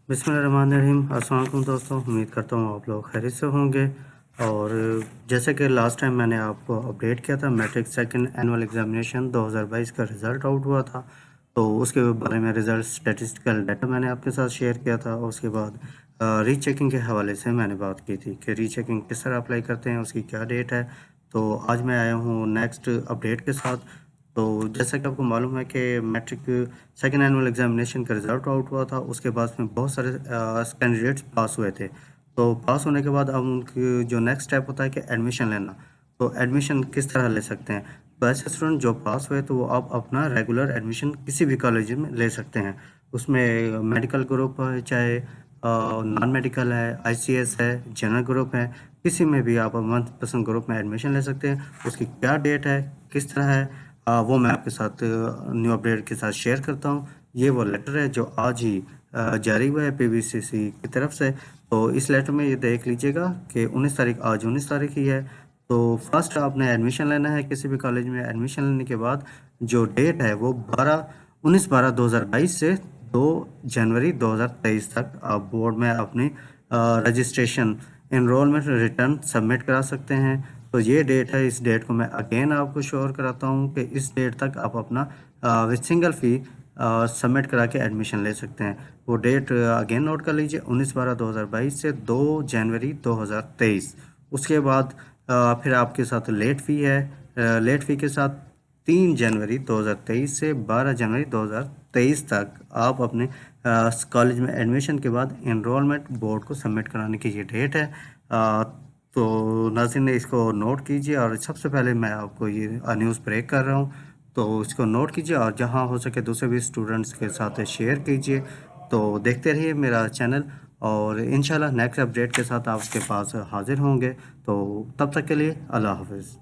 बिस्मिल्लाहिर्रहमानिर्रहीम। अस्सलाम वालेकुम दोस्तों, उम्मीद करता हूँ आप लोग खैरियत से होंगे। और जैसे कि लास्ट टाइम मैंने आपको अपडेट किया था, मैट्रिक सेकंड एनुअल एग्जामिनेशन 2022 का रिज़ल्ट आउट हुआ था। तो उसके बारे में रिज़ल्ट स्टैटिस्टिकल डाटा मैंने आपके साथ शेयर किया था। उसके बाद रीचेकिंग के हवाले से मैंने बात की थी कि रीचेकिंग किस तरह अप्लाई करते हैं, उसकी क्या डेट है। तो आज मैं आया हूँ नेक्स्ट अपडेट के साथ। तो जैसा कि आपको मालूम है कि मैट्रिक सेकेंड एनुअल एग्जामिनेशन का रिज़ल्ट आउट हुआ था। उसके बाद में बहुत सारे कैंडिडेट्स पास हुए थे। तो पास होने के बाद अब उनकी जो नेक्स्ट स्टेप होता है कि एडमिशन लेना। तो एडमिशन किस तरह ले सकते हैं? तो ऐसे स्टूडेंट जो पास हुए तो वो आप अपना रेगुलर एडमिशन किसी भी कॉलेज में ले सकते हैं। उसमें मेडिकल ग्रुप है, चाहे नॉन मेडिकल है, आईसीएस है, जनरल ग्रुप है, किसी में भी आप मनपसंद ग्रुप में एडमिशन ले सकते हैं। उसकी क्या डेट है, किस तरह है, वो मैं आपके साथ न्यू अपडेट के साथ शेयर करता हूँ। ये वो लेटर है जो आज ही जारी हुआ है पीवीसीसी की तरफ से। तो इस लेटर में ये देख लीजिएगा कि 19 तारीख, आज 19 तारीख ही है। तो फर्स्ट आपने एडमिशन लेना है किसी भी कॉलेज में। एडमिशन लेने के बाद जो डेट है वो 19/12/2022 से 2 जनवरी 2023 तक आप बोर्ड में अपनी रजिस्ट्रेशन, एनरोलमेंट रिटर्न सबमिट करा सकते हैं। तो ये डेट है। इस डेट को मैं अगेन आपको श्योर कराता हूँ कि इस डेट तक आप अपना विथ सिंगल फ़ी सबमिट करा के एडमिशन ले सकते हैं। वो डेट अगेन नोट कर लीजिए, 19/12/2022 से 2 जनवरी 2023। उसके बाद फिर आपके साथ लेट फ़ी है। लेट फ़ी के साथ 3 जनवरी 2023 से 12 जनवरी 2023 तक आप अपने कॉलेज में एडमिशन के बाद एनरोलमेंट बोर्ड को सबमिट कराने की ये डेट है। तो नाज़रीन ने इसको नोट कीजिए। और सबसे पहले मैं आपको ये न्यूज़ ब्रेक कर रहा हूँ, तो इसको नोट कीजिए और जहाँ हो सके दूसरे भी स्टूडेंट्स के साथ शेयर कीजिए। तो देखते रहिए मेरा चैनल, और इंशाल्लाह नेक्स्ट अपडेट के साथ आपके पास हाजिर होंगे। तो तब तक के लिए अल्लाह हाफ़िज़।